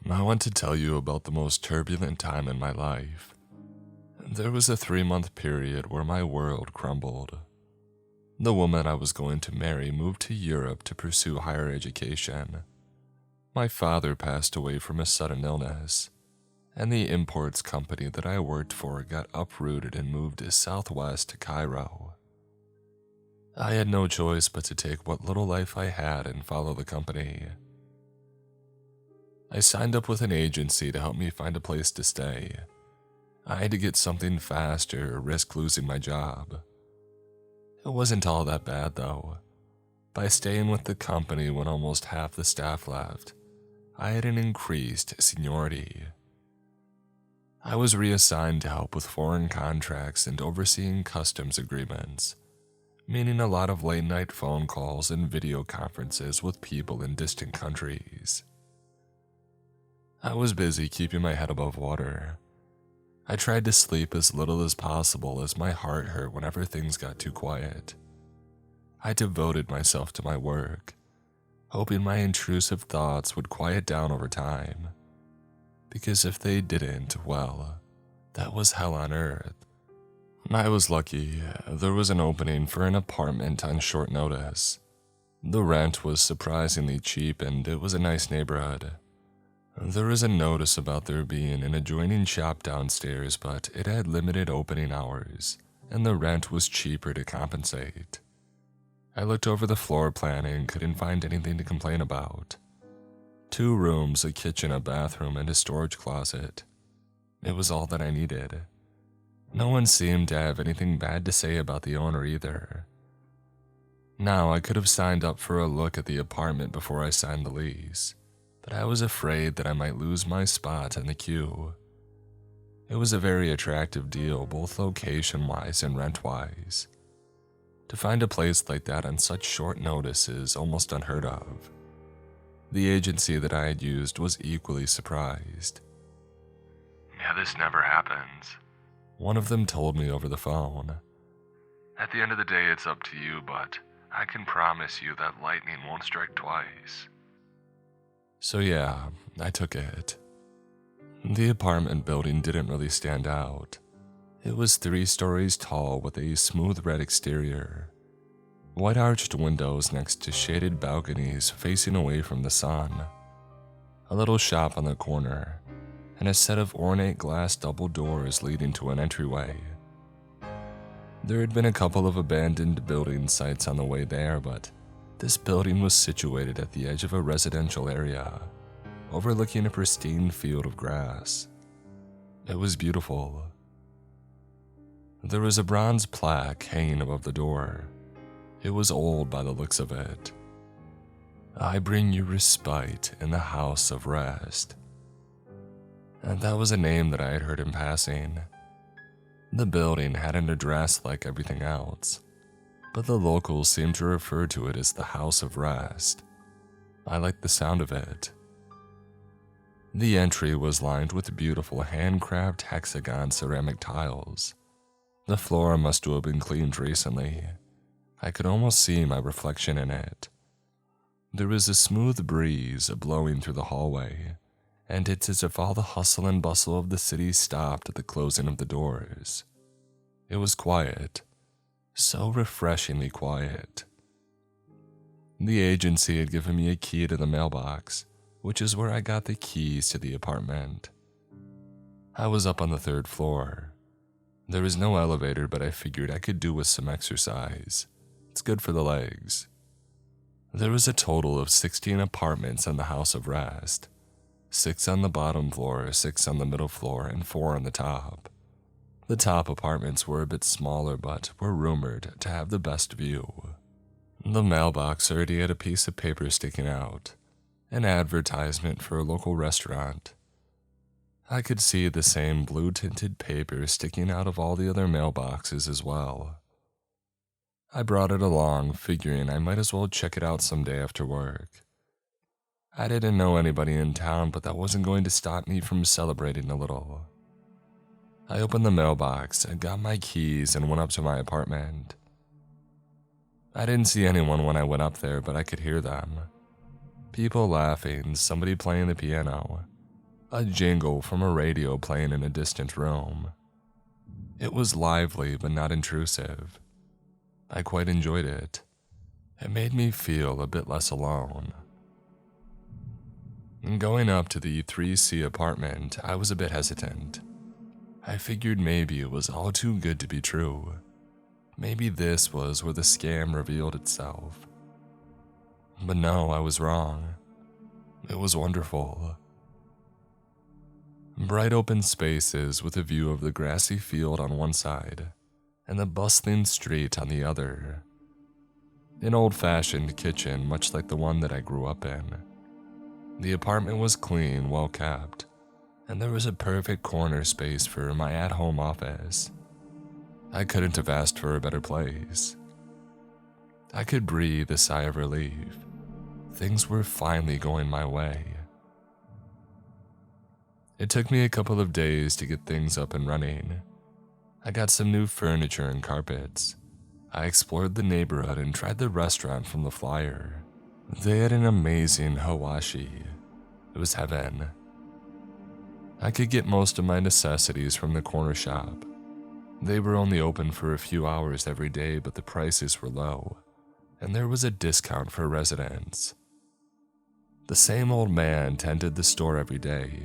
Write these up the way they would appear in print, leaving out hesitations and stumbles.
I want to tell you about the most turbulent time in my life. There was a 3-month period where my world crumbled. The woman I was going to marry moved to Europe to pursue higher education. My father passed away from a sudden illness, and the imports company that I worked for got uprooted and moved southwest to Cairo. I had no choice but to take what little life I had and follow the company. I signed up with an agency to help me find a place to stay. I had to get something faster or risk losing my job. It wasn't all that bad though. By staying with the company when almost half the staff left, I had an increased seniority. I was reassigned to help with foreign contracts and overseeing customs agreements, meaning a lot of late-night phone calls and video conferences with people in distant countries. I was busy keeping my head above water. I tried to sleep as little as possible as my heart hurt whenever things got too quiet. I devoted myself to my work, hoping my intrusive thoughts would quiet down over time. Because if they didn't, well, that was hell on earth. I was lucky. There was an opening for an apartment on short notice. The rent was surprisingly cheap and it was a nice neighborhood. There was a notice about there being an adjoining shop downstairs, but it had limited opening hours, and the rent was cheaper to compensate. I looked over the floor plan and couldn't find anything to complain about. 2 rooms, a kitchen, a bathroom, and a storage closet. It was all that I needed. No one seemed to have anything bad to say about the owner either. Now, I could have signed up for a look at the apartment before I signed the lease, but I was afraid that I might lose my spot in the queue. It was a very attractive deal, both location-wise and rent-wise. To find a place like that on such short notice is almost unheard of. The agency that I had used was equally surprised. "Yeah, this never happens," one of them told me over the phone. "At the end of the day, it's up to you, but I can promise you that lightning won't strike twice." So yeah, I took it. The apartment building didn't really stand out. It was 3 stories tall with a smooth red exterior, white arched windows next to shaded balconies facing away from the sun, a little shop on the corner, and a set of ornate glass double doors leading to an entryway. There had been a couple of abandoned building sites on the way there, but this building was situated at the edge of a residential area, overlooking a pristine field of grass. It was beautiful. There was a bronze plaque hanging above the door. It was old by the looks of it. "I bring you respite in the house of rest." And that was a name that I had heard in passing. The building had an address like everything else, but the locals seemed to refer to it as the House of Rest. I liked the sound of it. The entry was lined with beautiful hand-carved hexagon ceramic tiles. The floor must have been cleaned recently. I could almost see my reflection in it. There was a smooth breeze blowing through the hallway, and it's as if all the hustle and bustle of the city stopped at the closing of the doors. It was quiet. So refreshingly quiet. The agency had given me a key to the mailbox, which is where I got the keys to the apartment. I was up on the 3rd floor. There was no elevator, but I figured I could do with some exercise. It's good for the legs. There was a total of 16 apartments in the House of Rest. 6 on the bottom floor, 6 on the middle floor, and 4 on the top. The top apartments were a bit smaller, but were rumored to have the best view. The mailbox already had a piece of paper sticking out, an advertisement for a local restaurant. I could see the same blue-tinted paper sticking out of all the other mailboxes as well. I brought it along, figuring I might as well check it out someday after work. I didn't know anybody in town, but that wasn't going to stop me from celebrating a little. I opened the mailbox and got my keys and went up to my apartment. I didn't see anyone when I went up there, but I could hear them. People laughing, somebody playing the piano, a jingle from a radio playing in a distant room. It was lively but not intrusive. I quite enjoyed it. It made me feel a bit less alone. Going up to the 3C apartment, I was a bit hesitant. I figured maybe it was all too good to be true. Maybe this was where the scam revealed itself. But no, I was wrong. It was wonderful. Bright open spaces with a view of the grassy field on one side and the bustling street on the other. An old-fashioned kitchen much like the one that I grew up in. The apartment was clean, well kept, and there was a perfect corner space for my at-home office. I couldn't have asked for a better place. I could breathe a sigh of relief. Things were finally going my way. It took me a couple of days to get things up and running. I got some new furniture and carpets. I explored the neighborhood and tried the restaurant from the flyer. They had an amazing hawashi. It was heaven. I could get most of my necessities from the corner shop. They were only open for a few hours every day, but the prices were low, and there was a discount for residents. The same old man tended the store every day.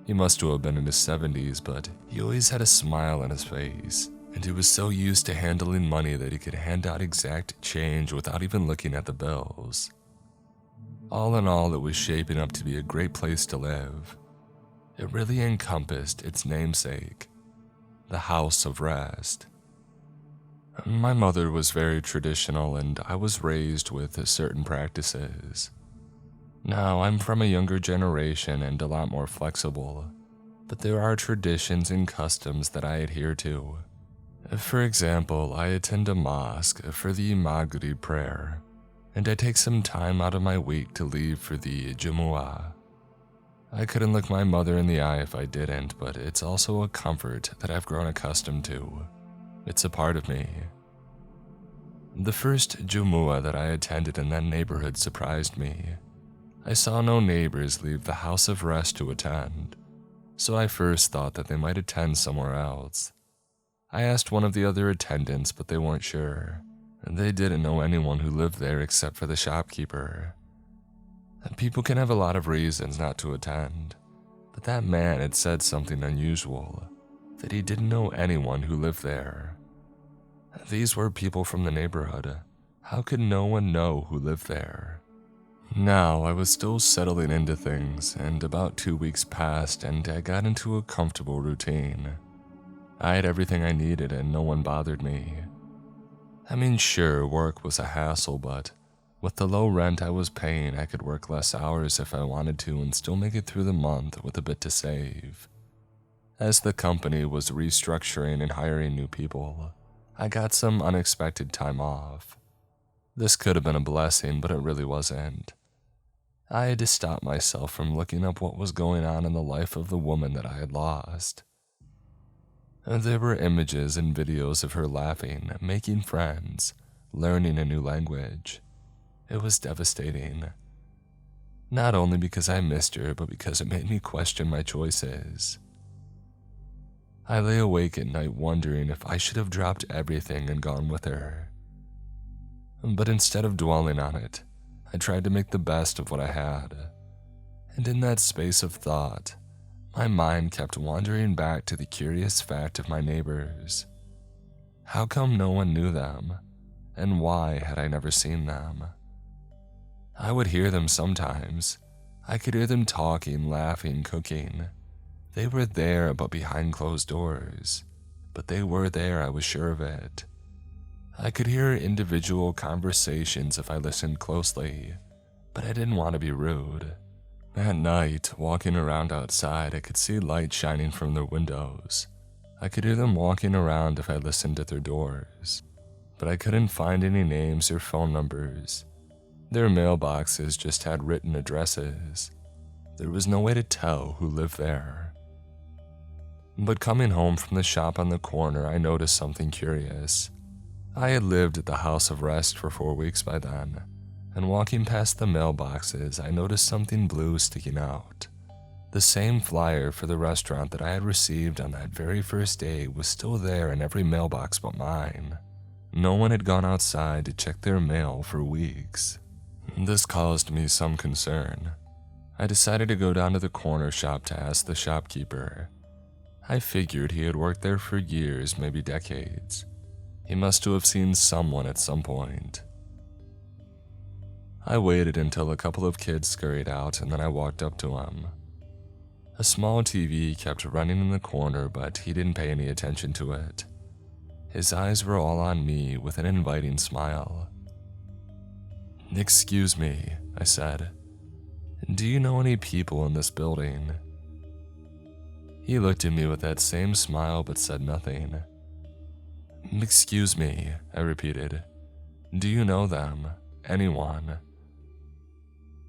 He must have been in his 70s, but he always had a smile on his face, and he was so used to handling money that he could hand out exact change without even looking at the bills. All in all, it was shaping up to be a great place to live. It really encompassed its namesake, the House of Rest. My mother was very traditional, and I was raised with certain practices. Now, I'm from a younger generation and a lot more flexible, but there are traditions and customs that I adhere to. For example, I attend a mosque for the Maghrib prayer, and I take some time out of my week to leave for the Jumu'ah. I couldn't look my mother in the eye if I didn't, but it's also a comfort that I've grown accustomed to. It's a part of me. The first Jumu'ah that I attended in that neighborhood surprised me. I saw no neighbors leave the House of Rest to attend, so I first thought that they might attend somewhere else. I asked one of the other attendants, but they weren't sure. They didn't know anyone who lived there except for the shopkeeper. People can have a lot of reasons not to attend, but that man had said something unusual, that he didn't know anyone who lived there. These were people from the neighborhood. How could no one know who lived there? Now, I was still settling into things, and about 2 weeks passed and I got into a comfortable routine. I had everything I needed and no one bothered me. I mean, sure, work was a hassle, but with the low rent I was paying, I could work less hours if I wanted to and still make it through the month with a bit to save. As the company was restructuring and hiring new people, I got some unexpected time off. This could have been a blessing, but it really wasn't. I had to stop myself from looking up what was going on in the life of the woman that I had lost. There were images and videos of her laughing, making friends, learning a new language. It was devastating. Not only because I missed her, but because it made me question my choices. I lay awake at night wondering if I should have dropped everything and gone with her. But instead of dwelling on it, I tried to make the best of what I had. And in that space of thought, my mind kept wandering back to the curious fact of my neighbors. How come no one knew them? And why had I never seen them? I would hear them sometimes. I could hear them talking, laughing, cooking. They were there, but behind closed doors. But they were there, I was sure of it. I could hear individual conversations if I listened closely, but I didn't want to be rude. At night, walking around outside, I could see light shining from their windows. I could hear them walking around if I listened at their doors, but I couldn't find any names or phone numbers. Their mailboxes just had written addresses. There was no way to tell who lived there. But coming home from the shop on the corner, I noticed something curious. I had lived at the House of Rest for 4 weeks by then, and walking past the mailboxes, I noticed something blue sticking out. The same flyer for the restaurant that I had received on that very first day was still there in every mailbox but mine. No one had gone outside to check their mail for weeks. This caused me some concern. I decided to go down to the corner shop to ask the shopkeeper. I figured he had worked there for years, maybe decades. He must have seen someone at some point. I waited until a couple of kids scurried out and then I walked up to him. A small TV kept running in the corner, but he didn't pay any attention to it. His eyes were all on me with an inviting smile. "Excuse me," I said. "Do you know any people in this building?" He looked at me with that same smile but said nothing. "Excuse me," I repeated. "Do you know them? Anyone?"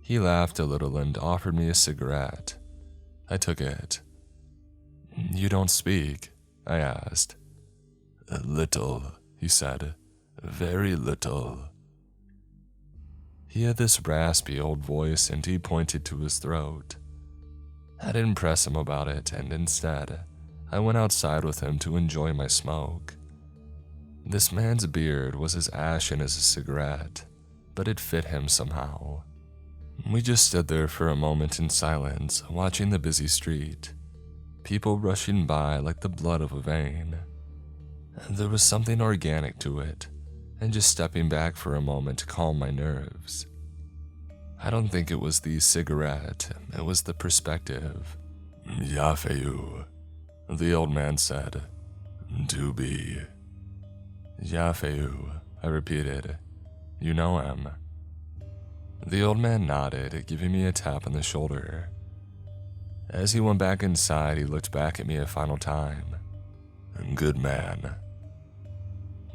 He laughed a little and offered me a cigarette. I took it. "You don't speak?" I asked. "A little," he said. "Very little." He had this raspy old voice and he pointed to his throat. I didn't press him about it, and instead, I went outside with him to enjoy my smoke. This man's beard was as ashen as a cigarette, but it fit him somehow. We just stood there for a moment in silence, watching the busy street, people rushing by like the blood of a vein. There was something organic to it, and just stepping back for a moment to calm my nerves. I don't think it was the cigarette, it was the perspective. "Yafu," the old man said. "To be." "Yafu," I repeated. "You know him?" The old man nodded, giving me a tap on the shoulder. As he went back inside, he looked back at me a final time. "Good man."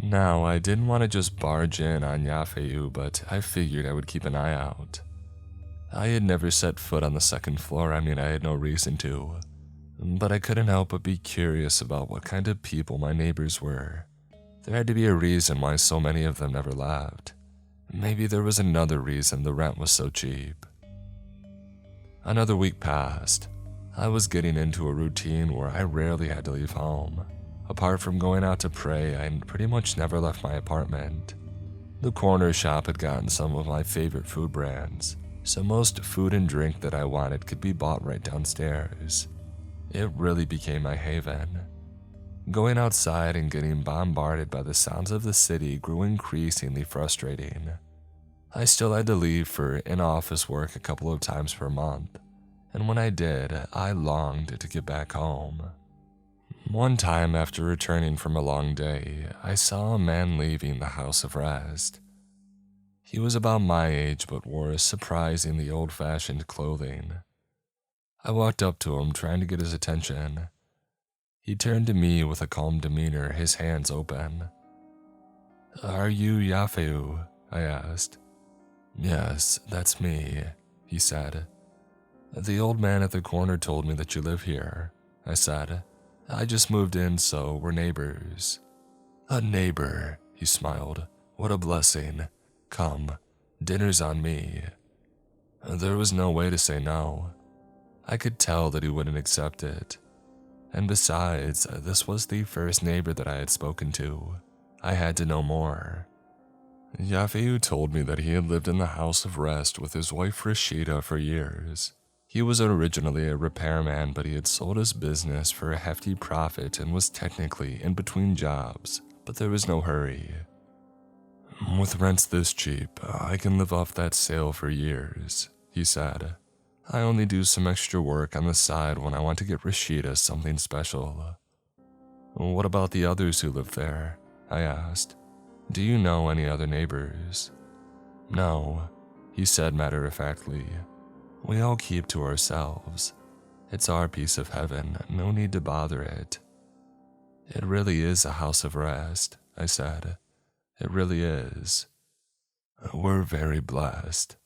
Now, I didn't want to just barge in on Yafu, but I figured I would keep an eye out. I had never set foot on the second floor, I had no reason to. But I couldn't help but be curious about what kind of people my neighbors were. There had to be a reason why so many of them never left. Maybe there was another reason the rent was so cheap. Another week passed. I was getting into a routine where I rarely had to leave home. Apart from going out to pray, I pretty much never left my apartment. The corner shop had gotten some of my favorite food brands, so most food and drink that I wanted could be bought right downstairs. It really became my haven. Going outside and getting bombarded by the sounds of the city grew increasingly frustrating. I still had to leave for in-office work a couple of times per month, and when I did, I longed to get back home. One time after returning from a long day, I saw a man leaving the house of rest. He was about my age but wore surprisingly old-fashioned clothing. I walked up to him trying to get his attention. He turned to me with a calm demeanor, his hands open. "Are you Yafu?" I asked. "Yes, that's me," he said. "The old man at the corner told me that you live here," I said. "I just moved in, so we're neighbors." "A neighbor," he smiled. "What a blessing. Come, dinner's on me." There was no way to say no. I could tell that he wouldn't accept it. And besides, this was the first neighbor that I had spoken to. I had to know more. Yafu told me that he had lived in the house of rest with his wife Rashida for years. He was originally a repairman, but he had sold his business for a hefty profit and was technically in between jobs, but there was no hurry. "With rents this cheap, I can live off that sale for years," he said. "I only do some extra work on the side when I want to get Rashida something special." "What about the others who live there?" I asked. "Do you know any other neighbors?" "No," he said matter-of-factly. "We all keep to ourselves. It's our piece of heaven, no need to bother it." "It really is a house of rest," I said. "It really is. We're very blessed."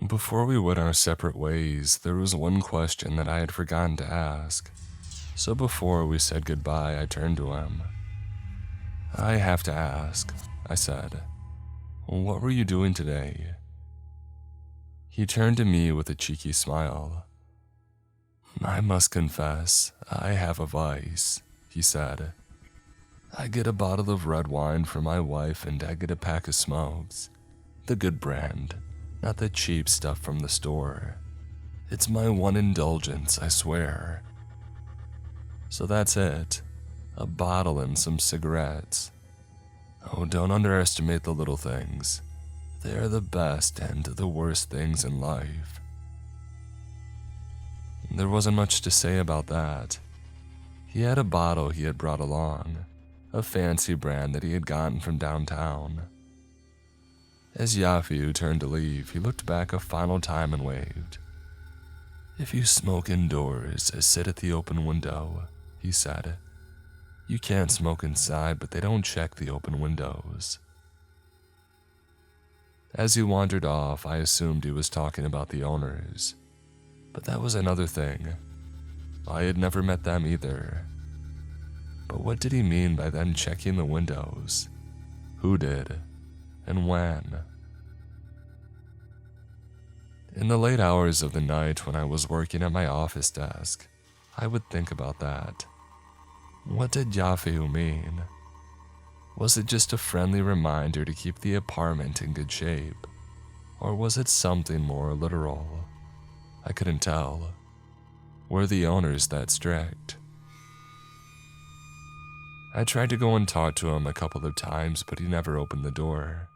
Before we went our separate ways, there was one question that I had forgotten to ask. So before we said goodbye, I turned to him. "I have to ask," I said. "What were you doing today?" He turned to me with a cheeky smile. I must confess, I have a vice, he said. I get a bottle of red wine for my wife and I get a pack of smokes. The good brand, not the cheap stuff from the store. It's my one indulgence, I swear. So that's it. A bottle and some cigarettes. Oh, don't underestimate the little things. They are the best and the worst things in life. There wasn't much to say about that. He had a bottle he had brought along, a fancy brand that he had gotten from downtown. As Yafu turned to leave, he looked back a final time and waved. If you smoke indoors, sit at the open window, he said. You can't smoke inside, but they don't check the open windows. As he wandered off, I assumed he was talking about the owners. But that was another thing. I had never met them either. But what did he mean by them checking the windows? Who did? And when? In the late hours of the night when I was working at my office desk, I would think about that. What did Yafu mean? Was it just a friendly reminder to keep the apartment in good shape? Or was it something more literal? I couldn't tell. Were the owners that strict? I tried to go and talk to him a couple of times, but he never opened the door.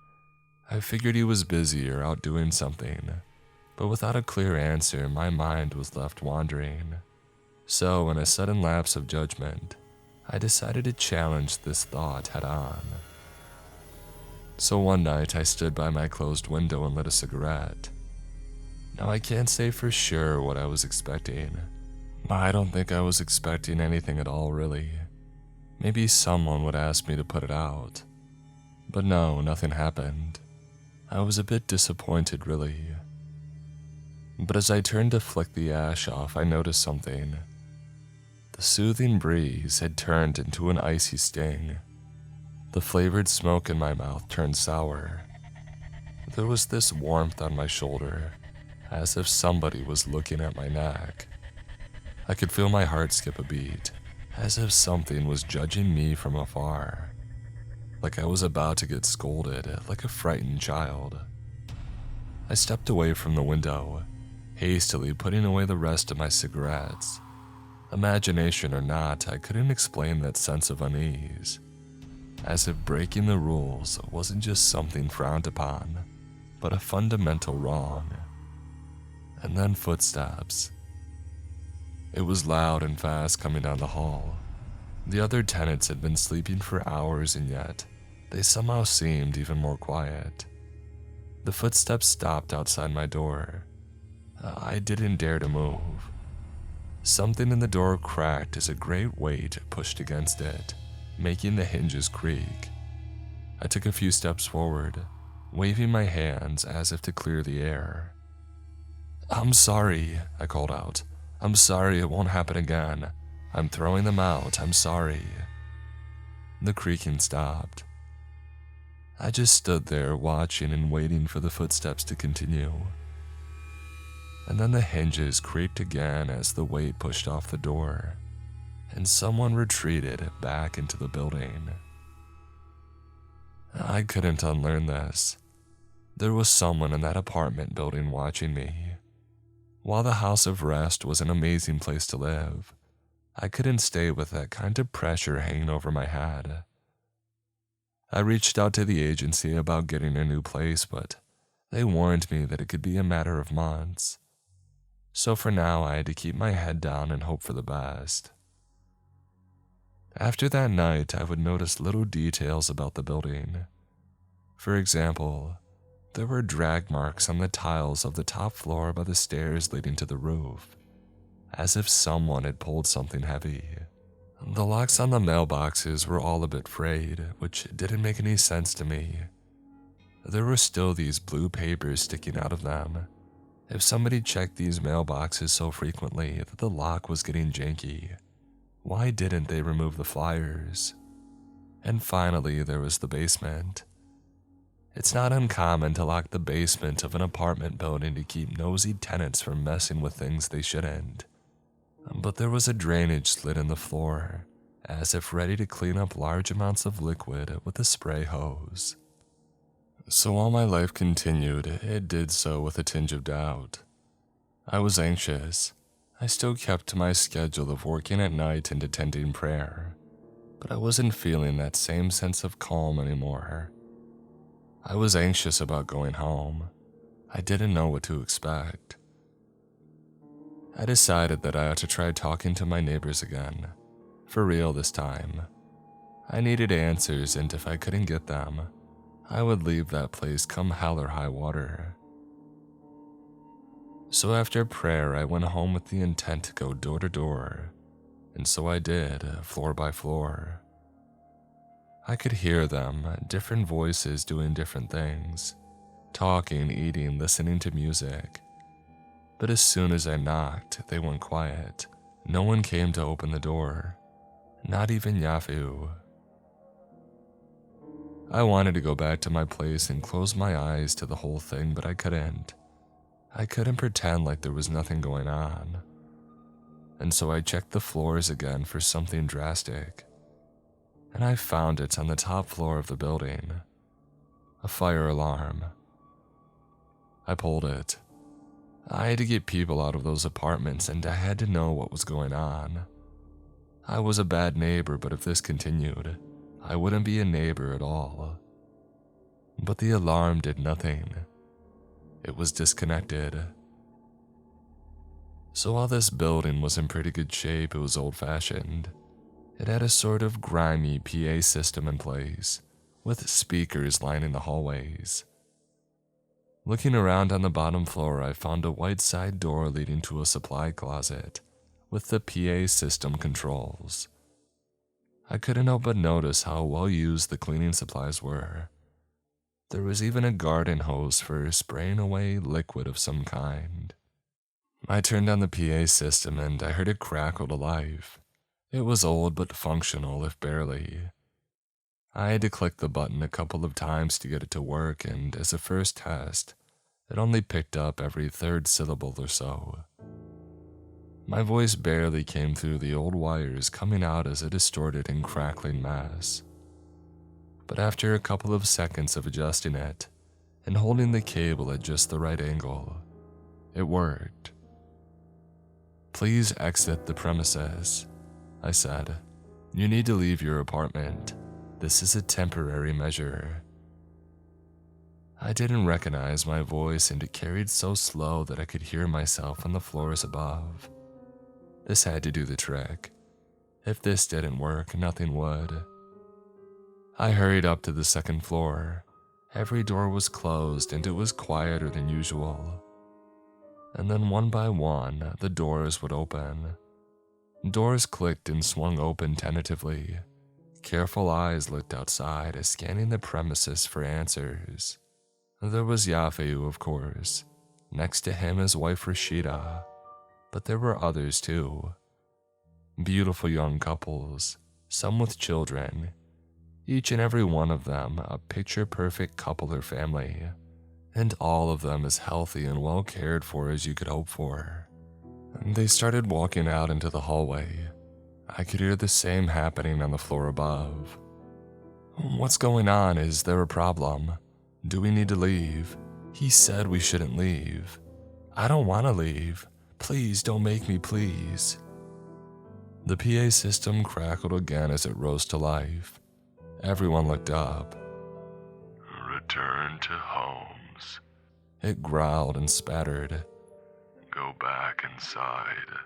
I figured he was busy or out doing something, but without a clear answer, my mind was left wandering. So, in a sudden lapse of judgment, I decided to challenge this thought head on. So one night, I stood by my closed window and lit a cigarette. Now, I can't say for sure what I was expecting. I don't think I was expecting anything at all, really. Maybe someone would ask me to put it out. But no, nothing happened. I was a bit disappointed, really. But as I turned to flick the ash off, I noticed something. The soothing breeze had turned into an icy sting. The flavored smoke in my mouth turned sour. There was this warmth on my shoulder, as if somebody was looking at my neck. I could feel my heart skip a beat, as if something was judging me from afar. Like I was about to get scolded, like a frightened child. I stepped away from the window, hastily putting away the rest of my cigarettes. Imagination or not, I couldn't explain that sense of unease. As if breaking the rules wasn't just something frowned upon, but a fundamental wrong. And then footsteps. It was loud and fast coming down the hall. The other tenants had been sleeping for hours, and yet they somehow seemed even more quiet. The footsteps stopped outside my door. I didn't dare to move. Something in the door cracked as a great weight pushed against it, making the hinges creak. I took a few steps forward, waving my hands as if to clear the air. "I'm sorry," I called out. "I'm sorry, it won't happen again. I'm throwing them out, I'm sorry." The creaking stopped. I just stood there watching and waiting for the footsteps to continue. And then the hinges creaked again as the weight pushed off the door, and someone retreated back into the building. I couldn't unlearn this. There was someone in that apartment building watching me. While the house of rest was an amazing place to live, I couldn't stay with that kind of pressure hanging over my head. I reached out to the agency about getting a new place, but they warned me that it could be a matter of months. So for now, I had to keep my head down and hope for the best. After that night, I would notice little details about the building. For example, there were drag marks on the tiles of the top floor by the stairs leading to the roof, as if someone had pulled something heavy. The locks on the mailboxes were all a bit frayed, which didn't make any sense to me. There were still these blue papers sticking out of them. If somebody checked these mailboxes so frequently that the lock was getting janky, why didn't they remove the flyers? And finally, there was the basement. It's not uncommon to lock the basement of an apartment building to keep nosy tenants from messing with things they shouldn't. but there was a drainage slit in the floor, as if ready to clean up large amounts of liquid with a spray hose. So while my life continued, it did so with a tinge of doubt. I was anxious. I still kept to my schedule of working at night and attending prayer, but I wasn't feeling that same sense of calm anymore. I was anxious about going home. I didn't know what to expect. I decided that I ought to try talking to my neighbors again, for real this time. I needed answers, and if I couldn't get them, I would leave that place come hell or high water. So after prayer, I went home with the intent to go door to door, and so I did, floor by floor. I could hear them, different voices doing different things, talking, eating, listening to music. But as soon as I knocked, they went quiet. No one came to open the door, not even Yafu. I wanted to go back to my place and close my eyes to the whole thing, but I couldn't. I couldn't pretend like there was nothing going on. And so I checked the floors again for something drastic. And I found it on the top floor of the building. A fire alarm. I pulled it. I had to get people out of those apartments, and I had to know what was going on. I was a bad neighbor, but if this continued, I wouldn't be a neighbor at all. But the alarm did nothing. It was disconnected. So while this building was in pretty good shape, it was old-fashioned. It had a sort of grimy PA system in place, with speakers lining the hallways. Looking around on the bottom floor, I found a white side door leading to a supply closet, with the PA system controls. I couldn't help but notice how well used the cleaning supplies were. There was even a garden hose for spraying away liquid of some kind. I turned on the PA system and I heard it crackle to life. It was old but functional, if barely. I had to click the button a couple of times to get it to work, and as a first test, it only picked up every third syllable or so. My voice barely came through the old wires, coming out as a distorted and crackling mess. But after a couple of seconds of adjusting it, and holding the cable at just the right angle, it worked. "Please exit the premises," I said. "You need to leave your apartment. This is a temporary measure." I didn't recognize my voice, and it carried so slow that I could hear myself on the floors above. This had to do the trick. If this didn't work, nothing would. I hurried up to the second floor. Every door was closed, and it was quieter than usual. And then one by one, the doors would open. Doors clicked and swung open tentatively. Careful eyes looked outside, scanning the premises for answers. There was Yafu, of course. Next to him, his wife Rashida. But there were others too. Beautiful young couples, some with children. Each and every one of them a picture-perfect couple or family. And all of them as healthy and well cared for as you could hope for. They started walking out into the hallway. I could hear the same happening on the floor above. "What's going on? Is there a problem? Do we need to leave? He said we shouldn't leave. I don't want to leave. Please don't make me, please." The PA system crackled again as it rose to life. Everyone looked up. "Return to homes. It growled and spattered. Go back inside."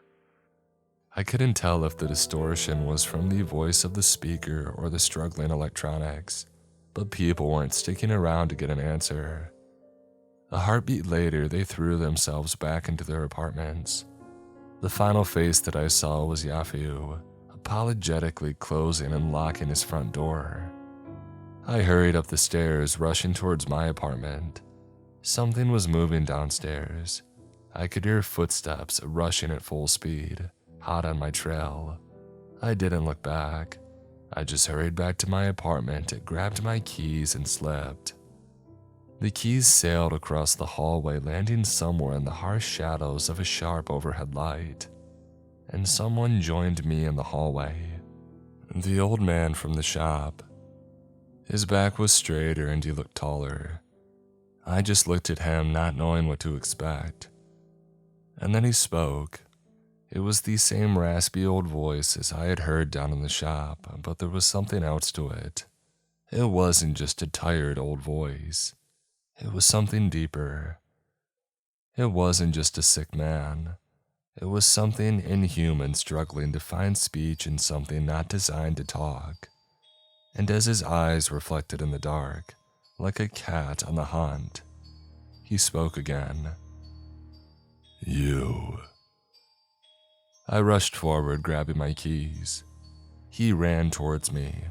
I couldn't tell if the distortion was from the voice of the speaker or the struggling electronics, but people weren't sticking around to get an answer. A heartbeat later, they threw themselves back into their apartments. The final face that I saw was Yafu, apologetically closing and locking his front door. I hurried up the stairs, rushing towards my apartment. Something was moving downstairs. I could hear footsteps rushing at full speed, hot on my trail. I didn't look back. I just hurried back to my apartment, grabbed my keys, and slipped. The keys sailed across the hallway, landing somewhere in the harsh shadows of a sharp overhead light. and someone joined me in the hallway. The old man from the shop. His back was straighter and he looked taller. I just looked at him, not knowing what to expect. And then he spoke. It was the same raspy old voice as I had heard down in the shop, but there was something else to it. It wasn't just a tired old voice. It was something deeper. It wasn't just a sick man. It was something inhuman struggling to find speech in something not designed to talk. And as his eyes reflected in the dark, like a cat on the hunt, he spoke again. "You." I rushed forward, grabbing my keys. He ran towards me.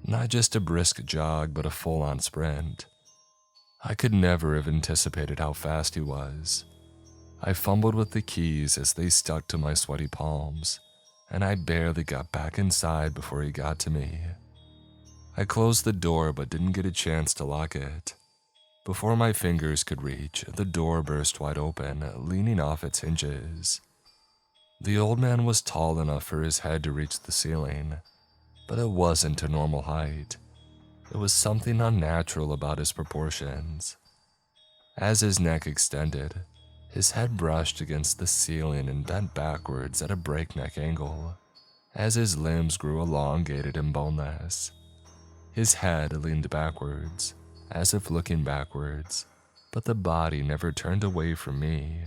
Not just a brisk jog, but a full-on sprint. I could never have anticipated how fast he was. I fumbled with the keys as they stuck to my sweaty palms, and I barely got back inside before he got to me. I closed the door but didn't get a chance to lock it. Before my fingers could reach, the door burst wide open, leaning off its hinges. The old man was tall enough for his head to reach the ceiling, but it wasn't a normal height. It was something unnatural about his proportions. As his neck extended, his head brushed against the ceiling and bent backwards at a breakneck angle, as his limbs grew elongated and boneless. His head leaned backwards, as if looking backwards, but the body never turned away from me.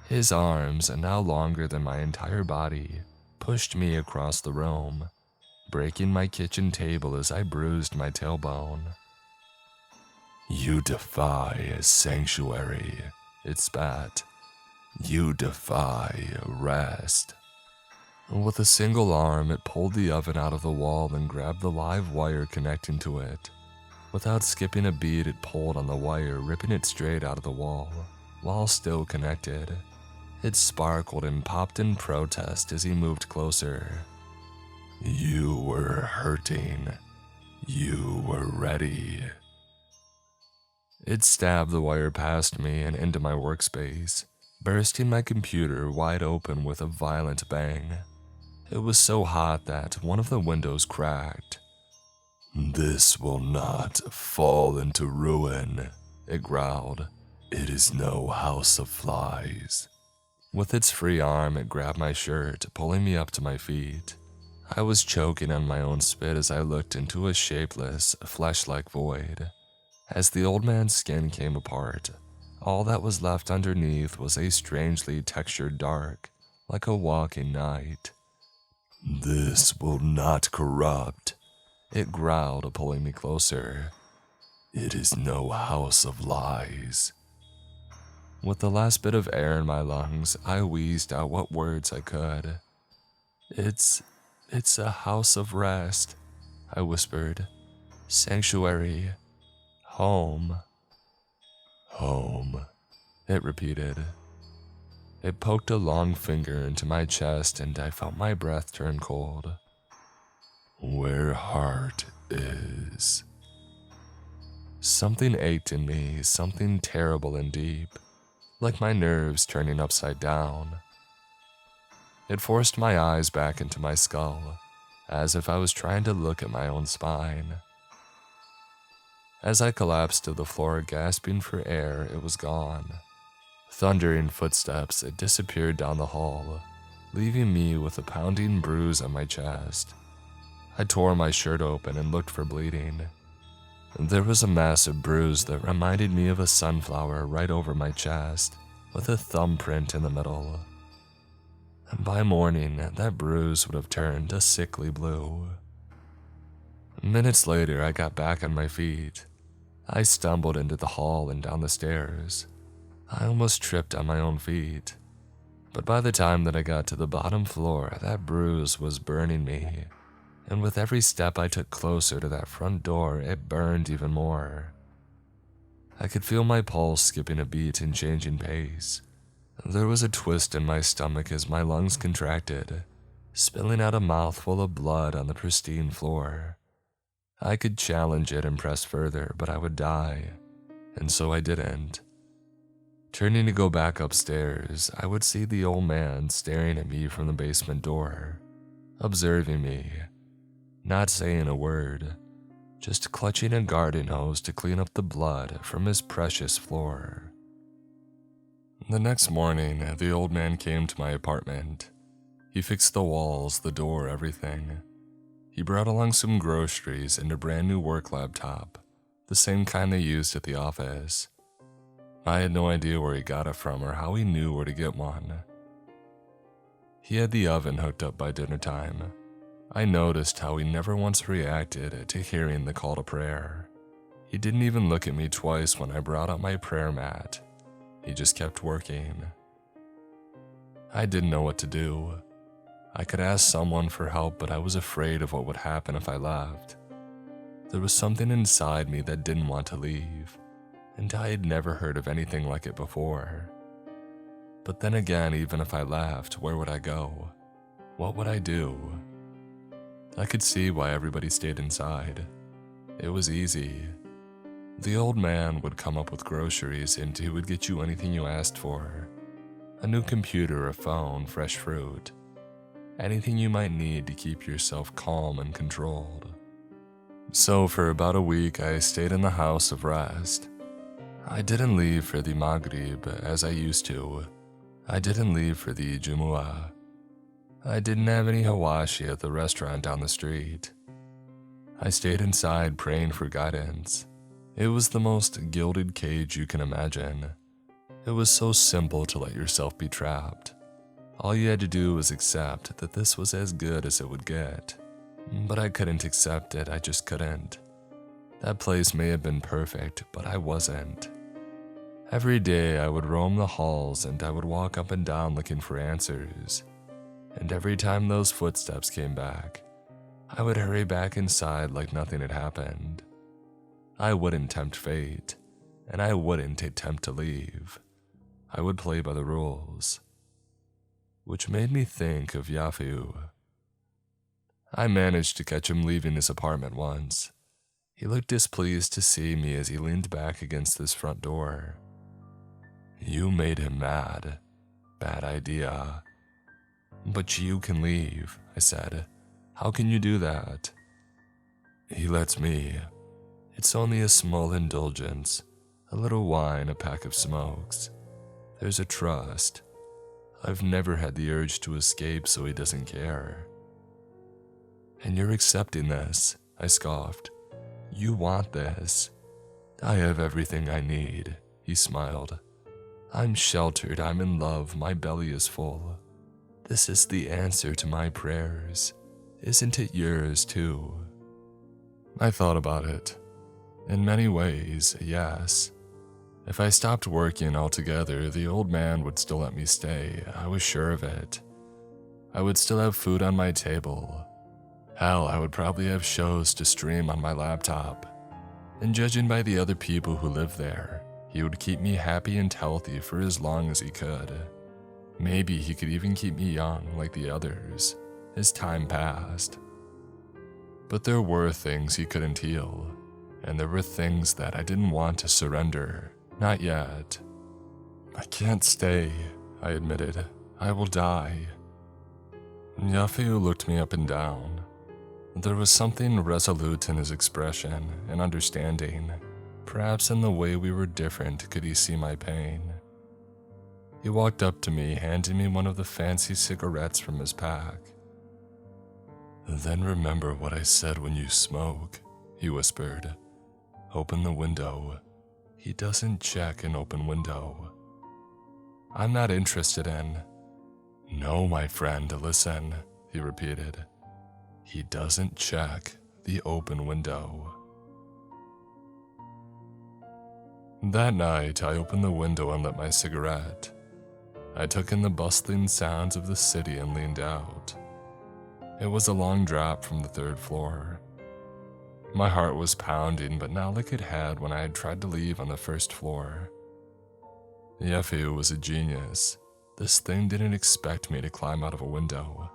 His arms, now longer than my entire body, pushed me across the room, breaking my kitchen table as I bruised my tailbone. "You defy a sanctuary," it spat. "You defy rest." With a single arm, it pulled the oven out of the wall and grabbed the live wire connecting to it. Without skipping a beat, it pulled on the wire, ripping it straight out of the wall, while still connected. It sparkled and popped in protest as he moved closer. "You were hurting. You were ready." It stabbed the wire past me and into my workspace, bursting my computer wide open with a violent bang. It was so hot that one of the windows cracked. "This will not fall into ruin," it growled. "It is no house of flies." With its free arm, it grabbed my shirt, pulling me up to my feet. I was choking on my own spit as I looked into a shapeless, flesh-like void. As the old man's skin came apart, all that was left underneath was a strangely textured dark, like a walking night. "This will not corrupt," it growled, pulling me closer. "It is no house of lies." With the last bit of air in my lungs, I wheezed out what words I could. It's a house of rest," I whispered. "Sanctuary. Home." "Home," it repeated. It poked a long finger into my chest and I felt my breath turn cold. "Where heart is." Something ached in me, something terrible and deep, like my nerves turning upside down. It forced my eyes back into my skull, as if I was trying to look at my own spine. As I collapsed to the floor, gasping for air, it was gone. Thundering footsteps, it disappeared down the hall, leaving me with a pounding bruise on my chest. I tore my shirt open and looked for bleeding. There was a massive bruise that reminded me of a sunflower right over my chest, with a thumbprint in the middle. And by morning, that bruise would have turned a sickly blue. Minutes later, I got back on my feet. I stumbled into the hall and down the stairs. I almost tripped on my own feet. But by the time that I got to the bottom floor, that bruise was burning me. And with every step I took closer to that front door, it burned even more. I could feel my pulse skipping a beat and changing pace. There was a twist in my stomach as my lungs contracted, spilling out a mouthful of blood on the pristine floor. I could challenge it and press further, but I would die, and so I didn't. Turning to go back upstairs, I would see the old man staring at me from the basement door, observing me, not saying a word, just clutching a garden hose to clean up the blood from his precious floor. The next morning, the old man came to my apartment. He fixed the walls, the door, everything. He brought along some groceries and a brand new work laptop, the same kind they used at the office. I had no idea where he got it from or how he knew where to get one. He had the oven hooked up by dinner time. I noticed how he never once reacted to hearing the call to prayer. He didn't even look at me twice when I brought out my prayer mat. He just kept working. I didn't know what to do. I could ask someone for help, but I was afraid of what would happen if I left. There was something inside me that didn't want to leave, and I had never heard of anything like it before. But then again, even if I left, where would I go? What would I do? I could see why everybody stayed inside. It was easy. The old man would come up with groceries and he would get you anything you asked for. A new computer, a phone, fresh fruit. Anything you might need to keep yourself calm and controlled. So for about a week, I stayed in the house of rest. I didn't leave for the Maghrib as I used to. I didn't leave for the Jumu'ah. I didn't have any hawashi at the restaurant down the street. I stayed inside praying for guidance. It was the most gilded cage you can imagine. It was so simple to let yourself be trapped. All you had to do was accept that this was as good as it would get. But I couldn't accept it, I just couldn't. That place may have been perfect, but I wasn't. Every day I would roam the halls and I would walk up and down looking for answers. And every time those footsteps came back, I would hurry back inside like nothing had happened. I wouldn't tempt fate, and I wouldn't attempt to leave. I would play by the rules. Which made me think of Yafu. I managed to catch him leaving his apartment once. He looked displeased to see me as he leaned back against this front door. You made him mad. Bad idea. But you can leave, I said. How can you do that? He lets me. It's only a small indulgence, a little wine, a pack of smokes. There's a trust. I've never had the urge to escape, so he doesn't care. And you're accepting this, I scoffed. You want this. I have everything I need, he smiled. I'm sheltered, I'm in love, my belly is full. This is the answer to my prayers. Isn't it yours too? I thought about it. In many ways, yes. If I stopped working altogether, the old man would still let me stay. I was sure of it. I would still have food on my table. Hell, I would probably have shows to stream on my laptop. And judging by the other people who live there, he would keep me happy and healthy for as long as he could. Maybe he could even keep me young like the others, as time passed. But there were things he couldn't heal, and there were things that I didn't want to surrender. Not yet. I can't stay, I admitted. I will die. Yafu looked me up and down. There was something resolute in his expression and understanding. Perhaps in the way we were different could he see my pain. He walked up to me, handing me one of the fancy cigarettes from his pack. Then remember what I said when you smoke, he whispered. Open the window. He doesn't check an open window. I'm not interested in. No, my friend, listen, he repeated. He doesn't check the open window. That night, I opened the window and lit my cigarette. I took in the bustling sounds of the city and leaned out. It was a long drop from the third floor. My heart was pounding, but not like it had when I had tried to leave on the first floor. Yafu was a genius. This thing didn't expect me to climb out of a window.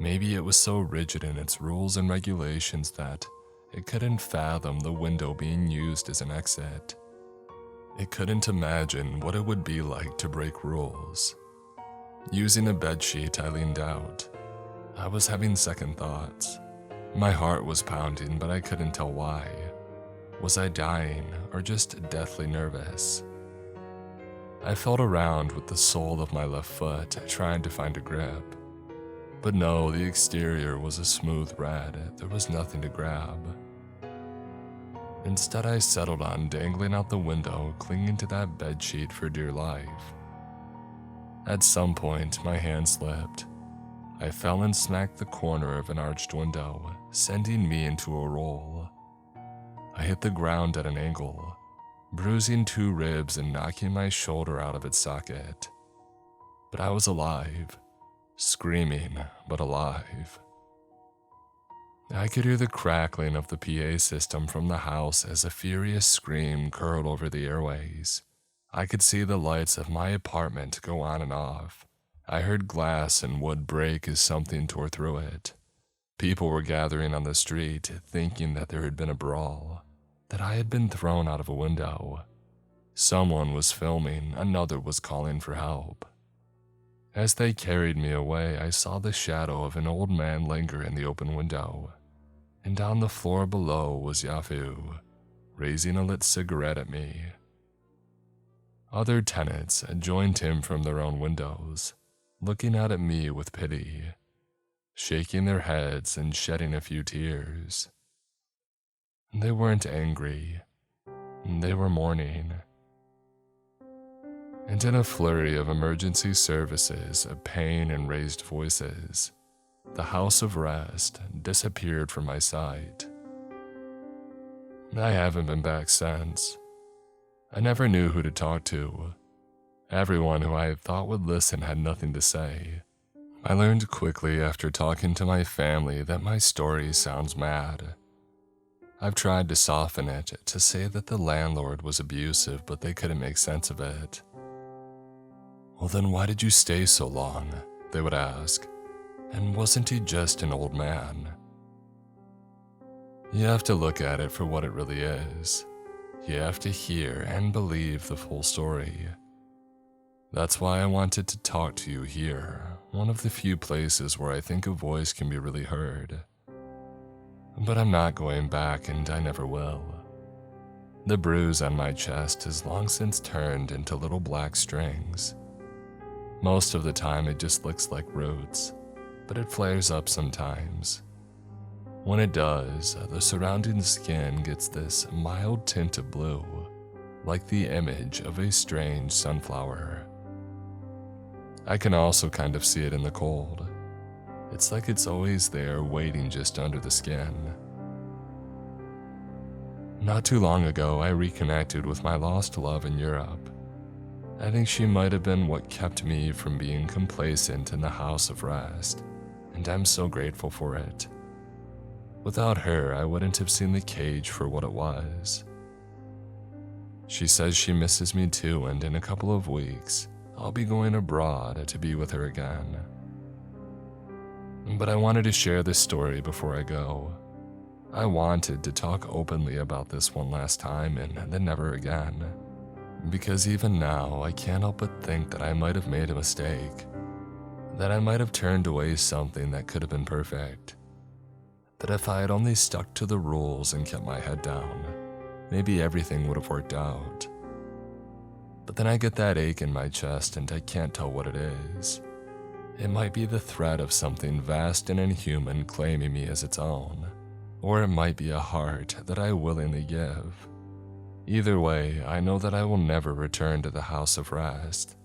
Maybe it was so rigid in its rules and regulations that it couldn't fathom the window being used as an exit. It couldn't imagine what it would be like to break rules. Using a bedsheet, I leaned out. I was having second thoughts. My heart was pounding, but I couldn't tell why. Was I dying or just deathly nervous? I felt around with the sole of my left foot, trying to find a grip. But no, the exterior was a smooth red. There was nothing to grab. Instead, I settled on dangling out the window, clinging to that bedsheet for dear life. At some point, my hand slipped. I fell and smacked the corner of an arched window, sending me into a roll. I hit the ground at an angle, bruising 2 ribs and knocking my shoulder out of its socket. But I was alive, screaming, but alive. I could hear the crackling of the PA system from the house as a furious scream curled over the airways. I could see the lights of my apartment go on and off. I heard glass and wood break as something tore through it. People were gathering on the street, thinking that there had been a brawl, that I had been thrown out of a window. Someone was filming, another was calling for help. As they carried me away, I saw the shadow of an old man linger in the open window, and on the floor below was Yafu, raising a lit cigarette at me. Other tenants joined him from their own windows, looking out at me with pity, shaking their heads and shedding a few tears. They weren't angry, they were mourning. And in a flurry of emergency services, pain, and raised voices, the house of rest disappeared from my sight. I haven't been back since. I never knew who to talk to. Everyone who I thought would listen had nothing to say. I learned quickly after talking to my family that my story sounds mad. I've tried to soften it, to say that the landlord was abusive, but they couldn't make sense of it. Well, then why did you stay so long? They would ask. And wasn't he just an old man? You have to look at it for what it really is. You have to hear and believe the full story. That's why I wanted to talk to you here, one of the few places where I think a voice can be really heard. But I'm not going back, and I never will. The bruise on my chest has long since turned into little black strings. Most of the time it just looks like roots, but it flares up sometimes. When it does, the surrounding skin gets this mild tint of blue, like the image of a strange sunflower. I can also kind of see it in the cold. It's like it's always there waiting just under the skin. Not too long ago, I reconnected with my lost love in Europe. I think she might have been what kept me from being complacent in the house of rest, and I'm so grateful for it. Without her, I wouldn't have seen the cage for what it was. She says she misses me too, and in a couple of weeks, I'll be going abroad to be with her again. But I wanted to share this story before I go. I wanted to talk openly about this one last time and then never again. Because even now, I can't help but think that I might have made a mistake. That I might have turned away something that could have been perfect. That if I had only stuck to the rules and kept my head down, maybe everything would have worked out. But then I get that ache in my chest and I can't tell what it is. It might be the threat of something vast and inhuman claiming me as its own, or it might be a heart that I willingly give. Either way, I know that I will never return to the house of rest.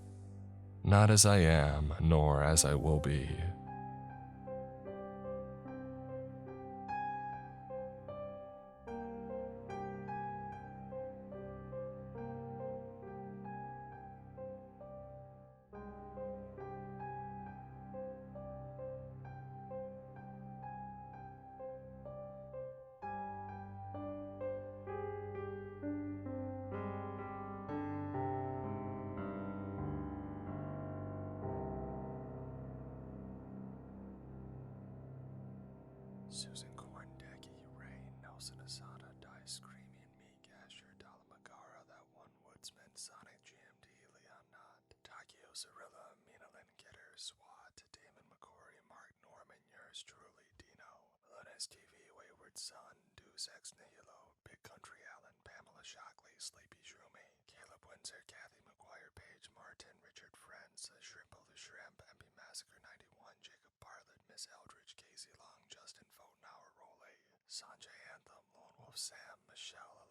Not as I am, nor as I will be. Susan Corndecki, Rain, Nelson Asada, Die Screaming, Me, Gasher, Dalamagara, That One Woodsman, yours truly, Dino. Luna's TV, Wayward Son, Deus Ex Nihilo, Big Country Allen, Pamela Shockley, Sleepy Shroomy, Caleb Windsor, Kathy McGuire, Paige Martin, Richard Friends, Shrimpo the Shrimp, MP Massacre 91, Jacob Bartlett, Miss Eldridge, Casey Long, Justin Fotenauer, Role, Sanjay Anthem, Lone Wolf Sam, Michelle